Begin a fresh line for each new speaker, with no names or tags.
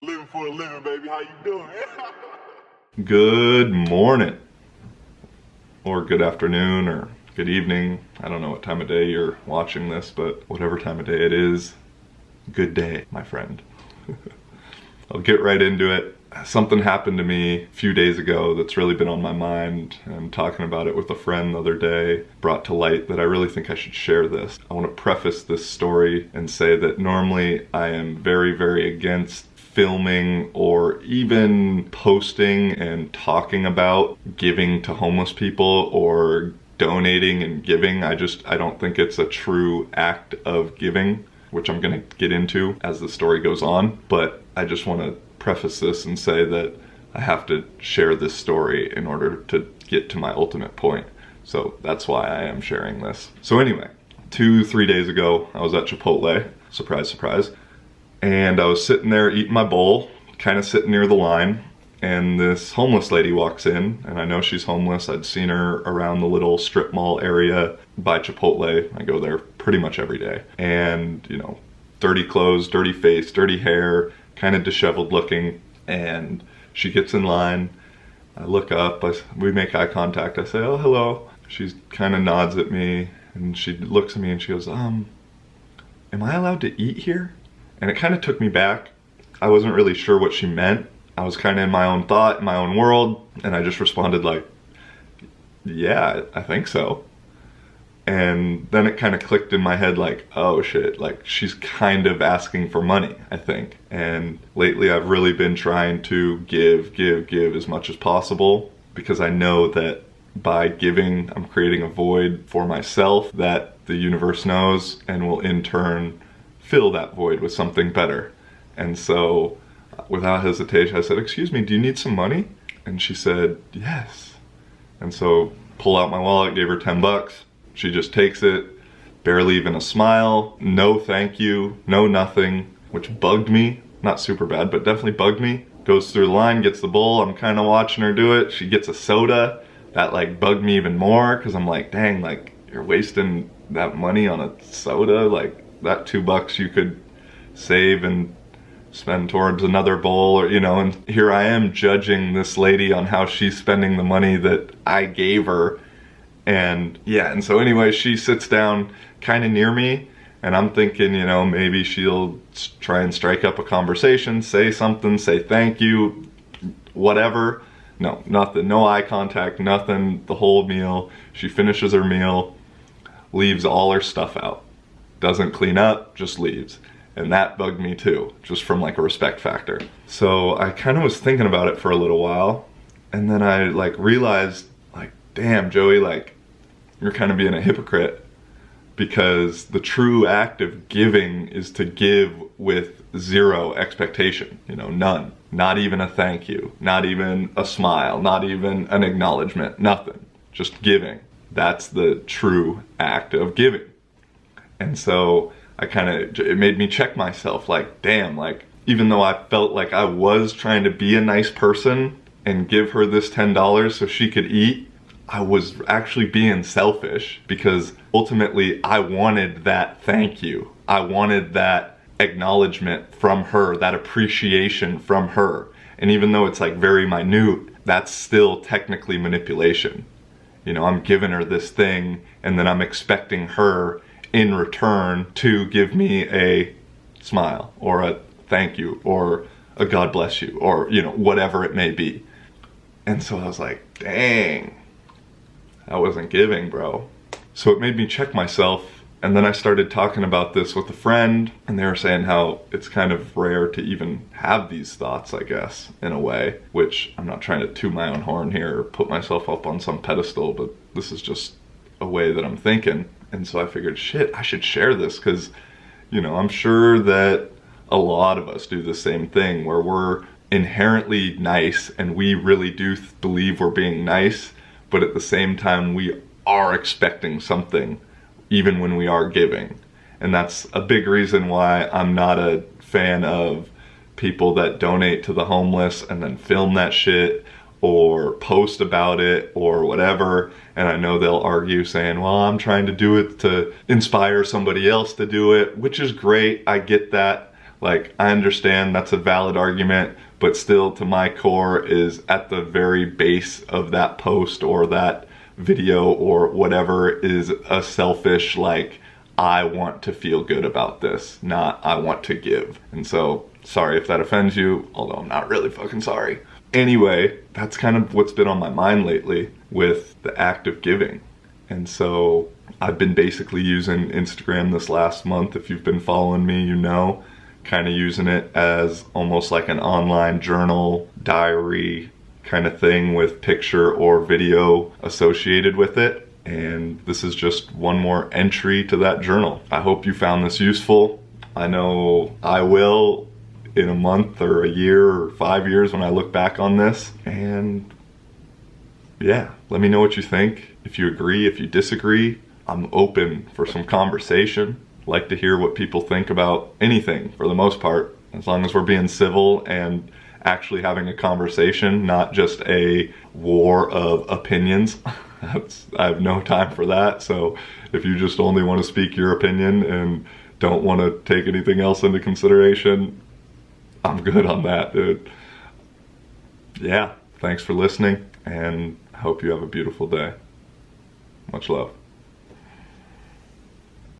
Living for a living, baby. How you doing?
Good morning, or good afternoon, or good evening. I don't know what time of day you're watching this, but whatever time of day it is, good day, my friend. I'll get right into it. Something happened to me a few days ago that's really been on my mind. I'm talking about it with a friend the other day, brought to light that I really think I should share this. I want to preface this story and say that normally I am very, very against filming or even posting and talking about giving to homeless people or donating and giving. I don't think it's a true act of giving, which I'm going to get into as the story goes on. But I just want to preface this and say that I have to share this story in order to get to my ultimate point. So that's why I am sharing this. So anyway, 2-3 days ago, I was at Chipotle, surprise, surprise. And I was sitting there eating my bowl, kind of sitting near the line, and this homeless lady walks in, and I know she's homeless. I'd seen her around the little strip mall area by Chipotle. I go there pretty much every day. And, you know, dirty clothes, dirty face, dirty hair, kind of disheveled looking. And she gets in line. I look up, we make eye contact. I say, "Oh, hello." She kind of nods at me, and she looks at me and she goes, am I allowed to eat here? And it kind of took me back. I wasn't really sure what she meant. I was kind of in my own thought, in my own world, and I just responded like, yeah, I think so. And then it kind of clicked in my head like, oh shit, like she's kind of asking for money, I think. And lately I've really been trying to give as much as possible, because I know that by giving, I'm creating a void for myself that the universe knows and will in turn fill that void with something better. And so without hesitation I said, "Excuse me, do you need some money?" And she said, "Yes." And so pull out my wallet, gave her 10 bucks. She just takes it, barely even a smile, no thank you, no nothing, which bugged me. Not super bad, but definitely bugged me. Goes through the line, gets the bowl. I'm kind of watching her do it. She gets a soda. That like bugged me even more, because I'm like, dang, like you're wasting that money on a soda. Like that 2 bucks you could save and spend towards another bowl, or, you know, and here I am judging this lady on how she's spending the money that I gave her. And yeah, and so anyway, she sits down kind of near me, and I'm thinking, you know, maybe she'll try and strike up a conversation, say something, say thank you, whatever. No, nothing, no eye contact, nothing, the whole meal. She finishes her meal, leaves all her stuff out. Doesn't clean up, just leaves. And that bugged me too, just from like a respect factor. So I kind of was thinking about it for a little while, and then I like realized, like, damn, Joey, like you're kind of being a hypocrite, because the true act of giving is to give with zero expectation, you know, none. Not even a thank you, not even a smile, not even an acknowledgement, nothing. Just giving. That's the true act of giving. And so it made me check myself, like, damn, like, even though I felt like I was trying to be a nice person and give her this $10 so she could eat, I was actually being selfish, because ultimately I wanted that thank you. I wanted that acknowledgement from her, that appreciation from her. And even though it's like very minute, that's still technically manipulation. You know, I'm giving her this thing, and then I'm expecting her in return to give me a smile or a thank you or a God bless you, or, you know, whatever it may be. And so I was like, dang, I wasn't giving, bro. So it made me check myself. And then I started talking about this with a friend, and they were saying how it's kind of rare to even have these thoughts, I guess, in a way, which I'm not trying to toot my own horn here or put myself up on some pedestal, but this is just a way that I'm thinking. And so I figured, shit, I should share this, because, you know, I'm sure that a lot of us do the same thing, where we're inherently nice and we really do believe we're being nice, but at the same time we are expecting something even when we are giving. And that's a big reason why I'm not a fan of people that donate to the homeless and then film that shit or post about it or whatever. And I know they'll argue saying, well, I'm trying to do it to inspire somebody else to do it, which is great. I get that. Like, I understand that's a valid argument, but still, to my core, is at the very base of that post or that video or whatever is a selfish, like, I want to feel good about this, not I want to give. And so, sorry if that offends you, although I'm not really fucking sorry. Anyway, that's kind of what's been on my mind lately with the act of giving. And so I've been basically using Instagram this last month. If you've been following me, you know, kind of using it as almost like an online journal, diary kind of thing with picture or video associated with it. And this is just one more entry to that journal. I hope you found this useful. I know I will in a month or a year or 5 years when I look back on this. And yeah, let me know what you think. If you agree, if you disagree, I'm open for some conversation. Like to hear what people think about anything for the most part, as long as we're being civil and actually having a conversation, not just a war of opinions. I have no time for that. So if you just only want to speak your opinion and don't want to take anything else into consideration, I'm good on that, dude. Yeah, thanks for listening, and I hope you have a beautiful day. Much love.